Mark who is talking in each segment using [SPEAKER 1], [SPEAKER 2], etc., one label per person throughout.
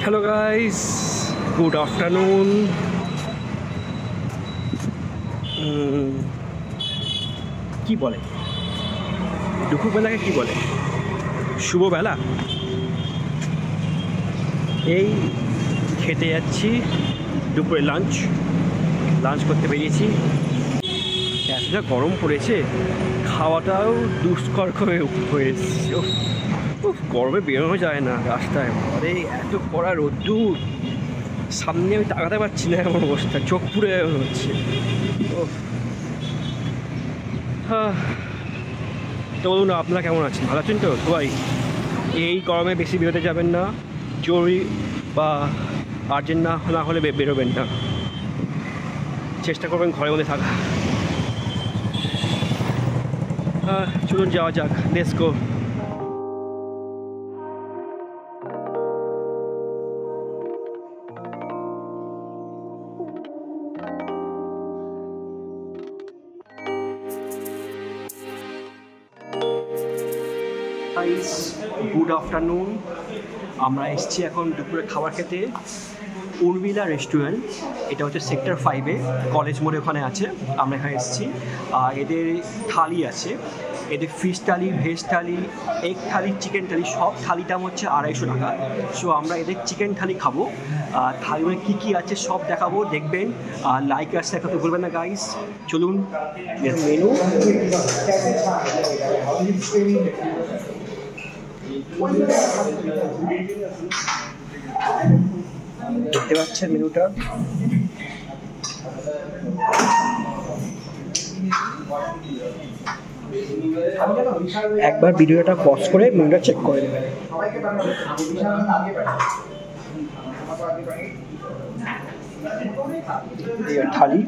[SPEAKER 1] Hello guys, good afternoon. কি বলে দুপুরবেলাকে কি বলে? শুভবেলা। এই খেতে যাচ্ছি, দুপুরে লাঞ্চ করতে বেরিয়েছি। এতটা গরম পড়েছে, খাওয়াটাও দুষ্কর হয়ে এসেছে। গরমে বেরোনো যায় না রাস্তায়, আরে এত কড়া রোদ্দুর, সামনে আমি তাকাতে পারছি না, এমন অবস্থা, চোখ পুড়ে হচ্ছে। তো বলুন, আপনারা কেমন আছেন? ভালো আছেন তো সবাই? এই গরমে বেশি বেরোতে যাবেন না, জরুরি বা আর্জেন্ট না হলে বেরোবেন না, চেষ্টা করবেন ঘরের মধ্যে থাকা। চলুন যাওয়া যাক, লেটস গো। Good afternoon. আমরা এসেছি এখন দুপুরে খাবার খেতে উর্মিলা রেস্টুরেন্ট। এটা হচ্ছে সেক্টর 5-এ, কলেজ মোড়ে ওখানে আছে। আমরা এখানে এসেছি। এদের থালি আছে, এদের ফিশ থালি, ভেজ থালি, এগ থালি, চিকেন থালি, সব থালির দাম হচ্ছে 250 টাকা। সো আমরা এদের চিকেন থালি খাবো। থালি মানে কী কী আছে সব দেখাবো, দেখবেন। লাইক আর শেয়ার করতে ভুলবেন না গাইস। চলুন মেনু। দেখতে পাচ্ছেন মেনুটা। একবার ভিডিওটা পজ করে মেনুটা চেক করে নেবেন। থালি,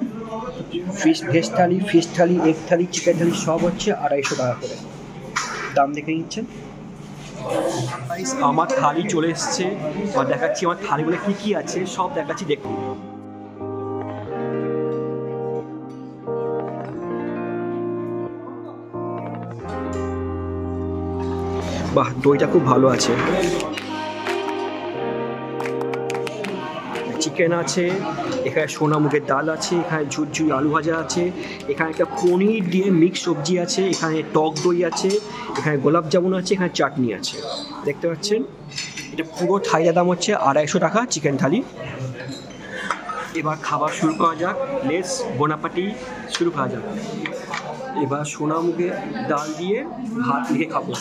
[SPEAKER 1] ভেজ থালি, ফিশ থালি, এগ থালি, চিকেন থালি সব হচ্ছে 250 টাকা করে। দাম দেখে নিচ্ছেন। আমার থালি চলে এসছে, দেখাচ্ছি আমার থালিগুলো কী কী আছে সব দেখাচ্ছি, দেখুন। বাহ, দইটা খুব ভালো আছে। চিকেন আছে, এখানে সোনা মুগের ডাল আছে, এখানে ঝুরঝুরি আলু ভাজা আছে, এখানে একটা পনির দিয়ে মিক্স সবজি আছে, এখানে টক দই আছে, এখানে গোলাপ জামুন আছে, এখানে চাটনি আছে। দেখতে পাচ্ছেন, এটা পুরো থালির দাম হচ্ছে 250 টাকা চিকেন থালি। এবার খাবার শুরু করা যাক, লেটস বোনাপাটি শুরু করা যাক। এবার সোনা মুগের ডাল দিয়ে ভাত মেখে খাবো।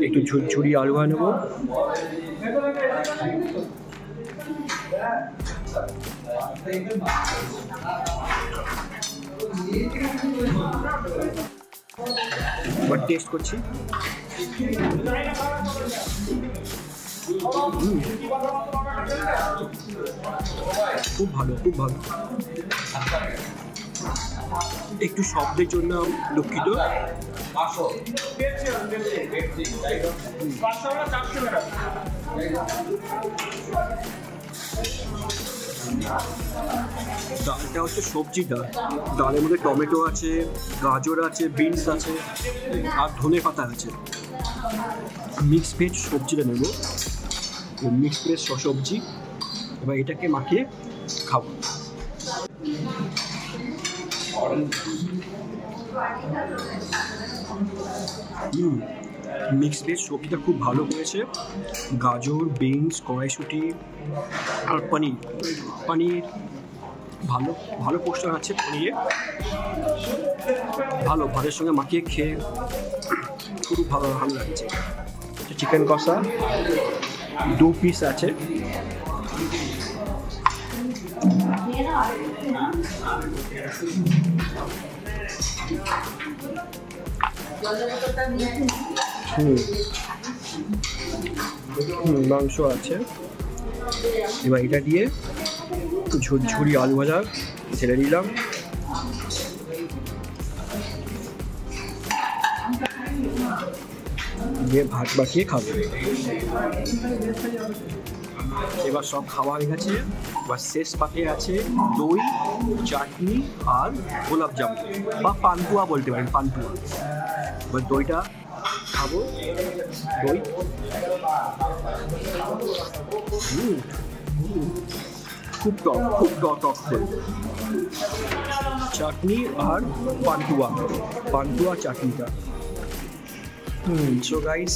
[SPEAKER 1] একটু ঝুরঝুরি আলু ভাজা নেবো। এবার টেস্ট করছি। খুব ভালো, খুব ভালো। একটু শব্দের জন্য দুঃখিত। ডালটা হচ্ছে সবজি ডাল, ডালের মধ্যে টমেটো আছে, গাজর আছে, বিনস আছে আর ধনে পাতা আছে। মিক্স ভেজ সবজিটা নেব, মিক্স ভেজ সবজি। এবার এটাকে মাখিয়ে খাবো। মিক্স ভেজ সবজিটা খুব ভালো করেছে। গাজর, বিনস, কড়াইশুঁটি আর পনির ভালো ভালো পোর্শন আছে পনিরে। ভালো ভাতের সঙ্গে মাখিয়ে খেয়ে খুব ভালো লাগছে। চিকেন কষা 2 পিস আছে। মাংস আছে। এবার এটা দিয়ে ঝুরঝুরি আলু ভাজা ছেড়ে দিলাম। দিয়ে ভাত বাকিয়ে খাবো। এবার সব খাওয়া হয়ে গেছে, এবার শেষ পাতে আছে দই, চাটনি আর গোলাপ জামুন বা পান্তুয়া বলতে পারেন, পান্তুয়া। এবার দইটা খাবো, দই খুব টক, খুব টক দই, চাটনি আর পান্তুয়া চাটনিটা। সো গাইস,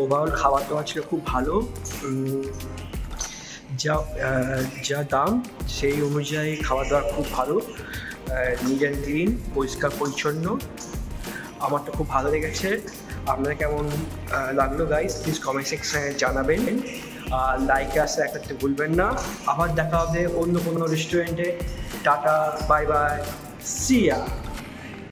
[SPEAKER 1] ওভারঅল খাবার দাবার ছিল খুব ভালো। যা দাম সেই অনুযায়ী খাওয়া দাওয়া খুব ভালো, নিট অ্যান্ড ক্লিন, পরিষ্কার পরিচ্ছন্ন। আমার তো খুব ভালো লেগেছে। আপনার কেমন লাগলো গাইস প্লিজ কমেন্ট সেকশনে জানাবেন। লাইক আর শেয়ার করতে ভুলবেন না। আবার দেখা হবে অন্য কোনো রেস্টুরেন্টে। টাটা, বাই বাই, সি ইয়া।